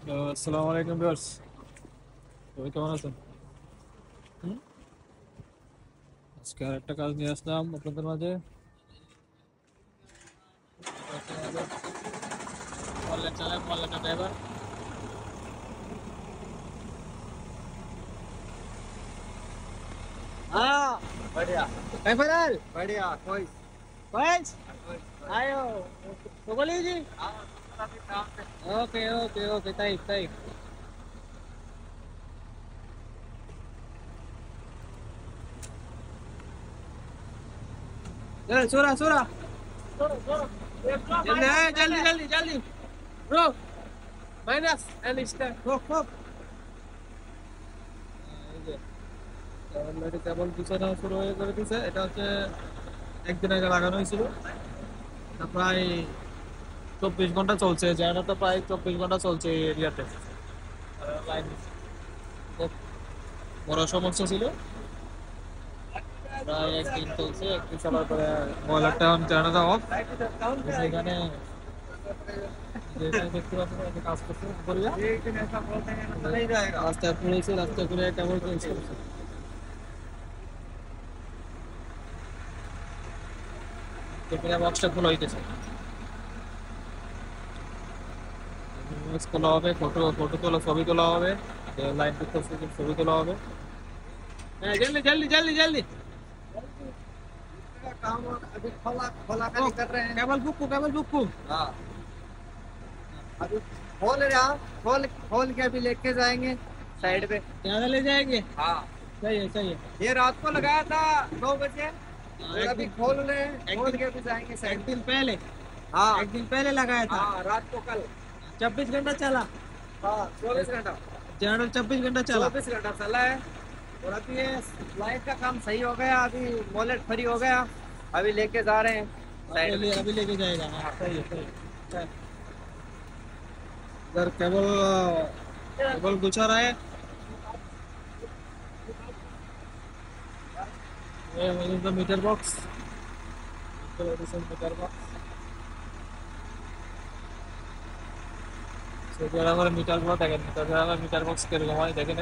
আসসালামু আলাইকুম ভিউয়ার্স, সবাই কেমন আছেন? হুম? আজকে আর একটা কাজ নিয়ে আসলাম আপনাদের মাঝে। অনলাইন চালায় অনলাইন ড্রাইভার। हाँ बढ़िया। कहीं फैल बढ़िया कोई बस कोई आयो तो बोलिए जी हाँ, अभी काम पे। ओके ओके ओके ताई ताई चल सोरा सोरा जल्दी है जल्दी जल्दी जल्दी ब्रो माइनस एंड स्टार्ट रोक रोक অলরেডি কেবল বিছানা শুরু হয়ে করে দিছে। এটা হচ্ছে একদিন আগে লাগানো হয়েছিল। এটা প্রায় 24 ঘন্টা চলছে, জায়গাটা প্রায় 24 ঘন্টা চলছে এই এরিয়াতে। লাইন খুব বড় সমস্যা ছিল, প্রায় একদিন চলছে। একদিন চলার পরে বয়লারটা জানাটা অফ। সেখানে যেখানে দেখতে পাচ্ছেন যে কাজ করছে করিয়া एक दिन ऐसा बोलते हैं ना नहीं जाएगा রাস্তায় পড়েছে, রাস্তায় করে কেবল চলছে। সেখানে বক্সটা খোলা হইতেছে, খোলা হবে, ফটো ফটো তোলা, ছবি তোলা হবে, লাইন করতেছে, ছবি তোলা হবে। जल्दी जल्दी जल्दी जल्दी काम अभी खोला खोला ओ, कर रहे हैं। केबल बुक हाँ, अभी खोल रहा, खोल खोल के अभी लेके जाएंगे साइड पे। ज्यादा ले जाएंगे हाँ, सही है ये रात को लगाया था 9 बजे, और एक अभी दिन खोल रहे हैं, एक खोल दिन- के अभी जाएंगे एक साइड पे। दिन पहले हाँ एक दिन पहले लगाया था हाँ, रात को कल। 24 घंटा चला हाँ, 24 घंटा, जनरल 24 घंटा चला 24 घंटा चला है। और अभी ये लाइट का काम सही हो गया, अभी वॉलेट फ्री हो गया, अभी लेके जा रहे हैं साइड में। अभी लेके जाएगा हाँ सही है इधर केबल केबल गुच्छा रहा है। ये the meter box, meter box সেটা আবার মিটার গুলো দেখেন, মিটার আবার মিটার বক্স কিরকম হয় দেখেন।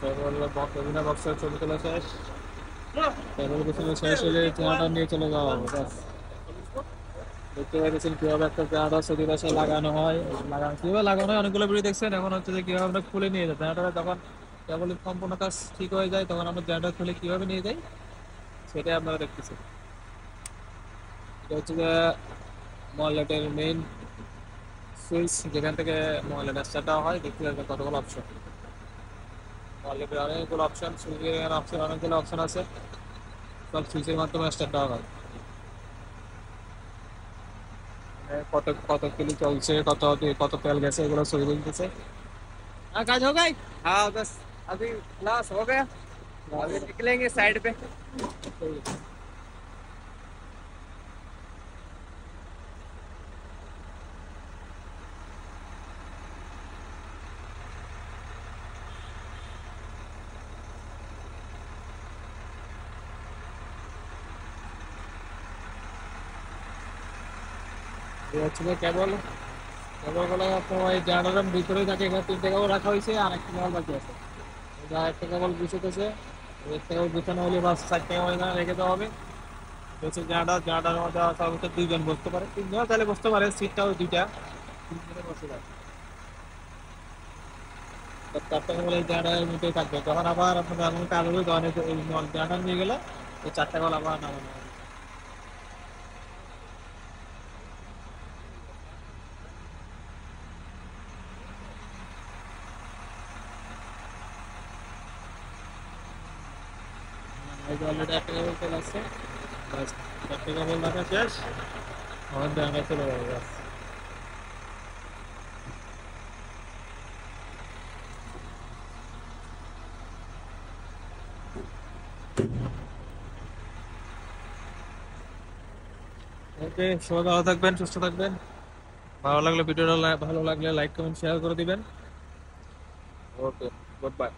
কেবল বিভিন্ন বক্সের ছবি তোলা শেষ, কেবল কিছু শেষ হলে চেহারাটা নিয়ে চলে যাওয়া হবে ব্যাস। দেখতে পাচ্ছেন কিভাবে একটা চেহারা ছবি বাসায় লাগানো হয়, কিভাবে লাগানো হয় অনেকগুলো ভিডিও দেখছেন। এখন হচ্ছে যে কিভাবে আমরা খুলে নিয়ে যাই চেহারাটা, যখন কেবল সম্পূর্ণ কাজ ঠিক হয়ে যায় তখন আমরা চেহারাটা খুলে কিভাবে নিয়ে যাই সেটাই আপনারা দেখতেছেন। এটা হচ্ছে যে মডেলের মেইন সুইচ, যেখান থেকে মডেলের স্টার্ট হয়। দেখতে পাচ্ছেন কতগুলো অপশন, মডেলের অনেকগুলো অপশন, সুইচের অপশন অনেকগুলো অপশন আছে। সব সুইচের মাধ্যমে স্টার্ট হয়। কত কত কিলো চলছে, কত কত তেল গেছে, এগুলো ছবি তুলতেছে। हाँ काज हो गई हाँ बस, अभी क्लास हो गया, अभी निकलेंगे साइड पे। এই হচ্ছে যে কেবল, কেবলগুলো আপনার ওই জানালার ভিতরেই থাকে। এখানে 3টে কেবল রাখা হয়েছে, আর একটা কেবল বাকি আছে। যা একটা কেবল গুছাতেছে, একটা কেবল গুছানো হলে বাস 4টে কেবল এখানে রেখে দেওয়া হবে। হচ্ছে জানালার মধ্যে সর্বোচ্চ 2 জন বসতে পারে, 3জন তাহলে বসতে পারে, সিটটাও 2টা, 3জনে বসে যায়। 4টে কেবল এই জানালার মধ্যেই থাকবে। যখন আবার আপনার এমন কাজ হবে তখন এই জানালা নিয়ে গেলে এই 4টে কেবল আবার নামানো হবে। এই যে অলরেডি একটা কেবল চলে আসছে। চারটে কেবল রাখা শেষ, আমার ব্যাংকে চলে যাবে ব্যাস। ওকে, সবাই ভালো থাকবেন, সুস্থ থাকবেন। ভালো লাগলে ভিডিওটা ভালো লাগলে লাইক কমেন্ট শেয়ার করে দিবেন। ওকে, গুড বাই।